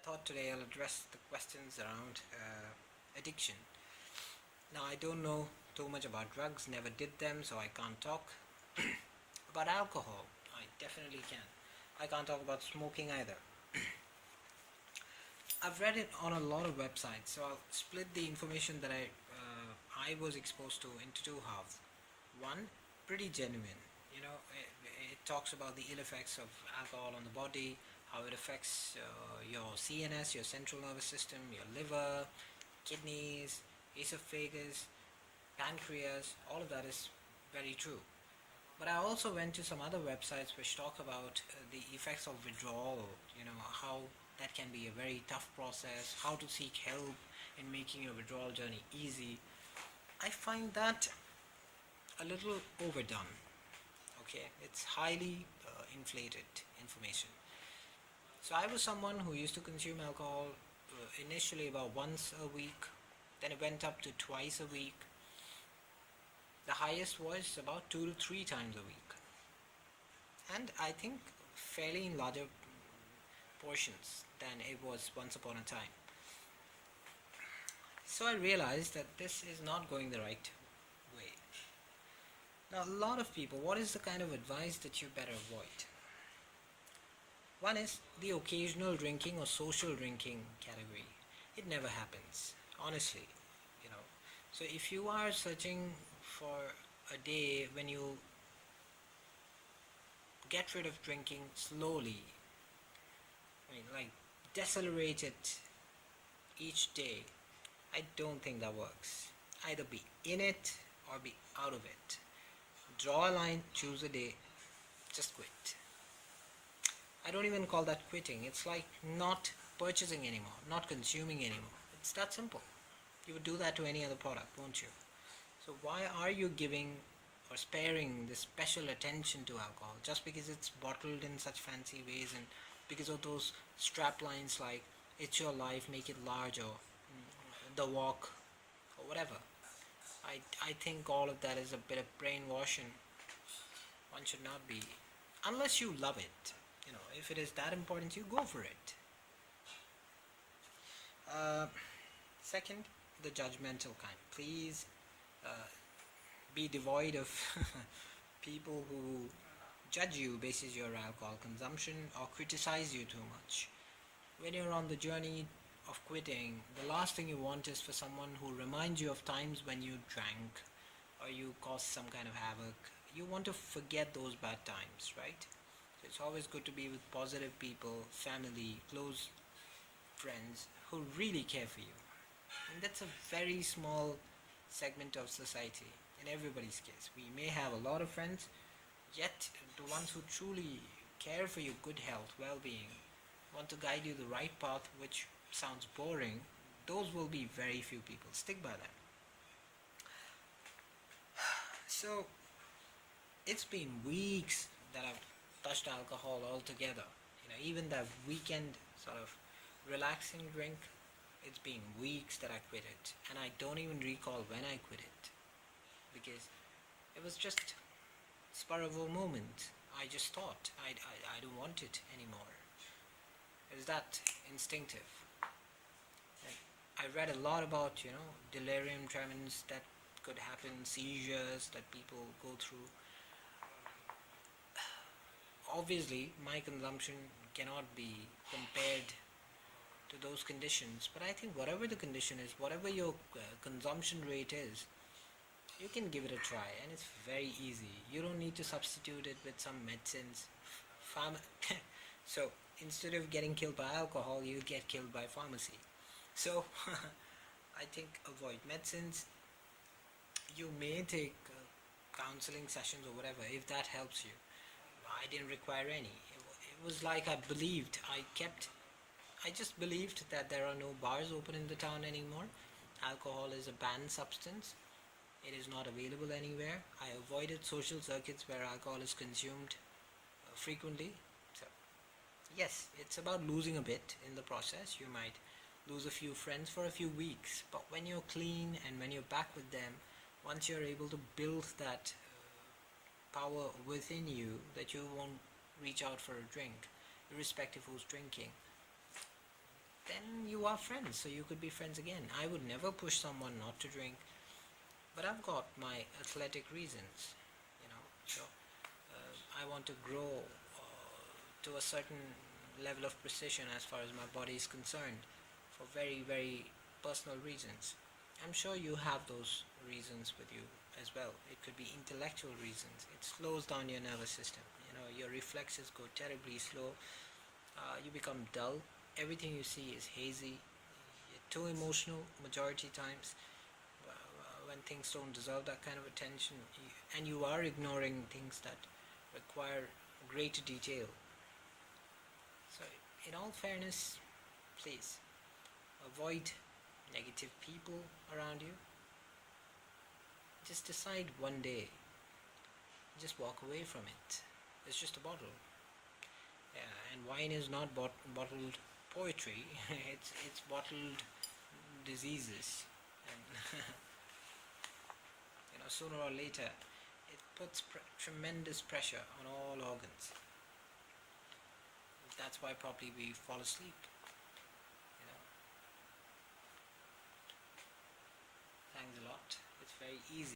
thought today I'll address the questions around addiction. Now, I don't know too much about drugs, never did them, so I can't talk. About alcohol, I definitely can. I can't talk about smoking either. I've read it on a lot of websites, so I'll split the information that I was exposed to into two halves. One, pretty genuine. It talks about the ill effects of alcohol on the body, how it affects your CNS, your central nervous system, your liver, kidneys, esophagus, pancreas. All of that is very true. But I also went to some other websites which talk about the effects of withdrawal, how that can be a very tough process, how to seek help in making your withdrawal journey easy. I find that a little overdone. Okay, it's highly inflated information. So I was someone who used to consume alcohol initially about once a week, then it went up to twice a week. The highest was about 2 to 3 times a week, and I think fairly in larger portions than it was once upon a time. So I realized that this is not going the right way. Now, a lot of people, what is the kind of advice that you better avoid? One is the occasional drinking or social drinking category. It never happens, honestly. So if you are searching for a day when you get rid of drinking slowly, like decelerate it each day, I don't think that works. Either be in it or be out of it. Draw a line, choose a day, just quit. I don't even call that quitting. It's like not purchasing anymore, not consuming anymore. It's that simple. You would do that to any other product, won't you? So why are you giving or sparing this special attention to alcohol just because it's bottled in such fancy ways and because of those strap lines like it's your life, make it large, or the walk, or whatever? I think all of that is a bit of brainwashing. One should not be, unless you love it. If it is that important, you go for it. Second, the judgmental kind. Please be devoid of people who judge you basis your alcohol consumption or criticize you too much. When you're on the journey of quitting, the last thing you want is for someone who reminds you of times when you drank or you caused some kind of havoc. You want to forget those bad times, right? So it's always good to be with positive people, family, close friends who really care for you. And that's a very small segment of society in everybody's case. We may have a lot of friends, yet the ones who truly care for your good health, well-being, want to guide you the right path, which sounds boring, those will be very few people. Stick by them. So it's been weeks that I've touched alcohol altogether. Even that weekend sort of relaxing drink, it's been weeks that I quit it, and I don't even recall when I quit it because it was just spur of a moment. I just thought I don't want it anymore. It's that instinctive. And I read a lot about delirium tremens that could happen, seizures that people go through. Obviously, my consumption cannot be compared to those conditions, but I think whatever the condition is, whatever your consumption rate is, you can give it a try, and it's very easy. You don't need to substitute it with some medicines. So instead of getting killed by alcohol, you get killed by pharmacy. So I think avoid medicines. You may take counseling sessions or whatever if that helps you. I didn't require any. It was like I just believed that there are no bars open in the town anymore. Alcohol is a banned substance. It is not available anywhere. I avoided social circuits where alcohol is consumed frequently. So, yes, it's about losing a bit in the process. You might lose a few friends for a few weeks, but when you're clean and when you're back with them, once you're able to build that power within you that you won't reach out for a drink, irrespective who's drinking, then you are friends, so you could be friends again. I would never push someone not to drink, but I've got my athletic reasons, so I want to grow to a certain level of precision as far as my body is concerned for very, very personal reasons. I'm sure you have those reasons with you as well. It could be intellectual reasons. It slows down your nervous system. Your reflexes go terribly slow. You become dull. Everything you see is hazy. You're too emotional majority times when things don't deserve that kind of attention, and you are ignoring things that require greater detail. So, in all fairness, please avoid negative people around you. Just decide one day, just walk away from it. It's just a bottle. Yeah, and wine is not bottled poetry. it's bottled diseases, and sooner or later, it puts tremendous pressure on all organs. That's why probably we fall asleep. Thanks a lot. It's very easy.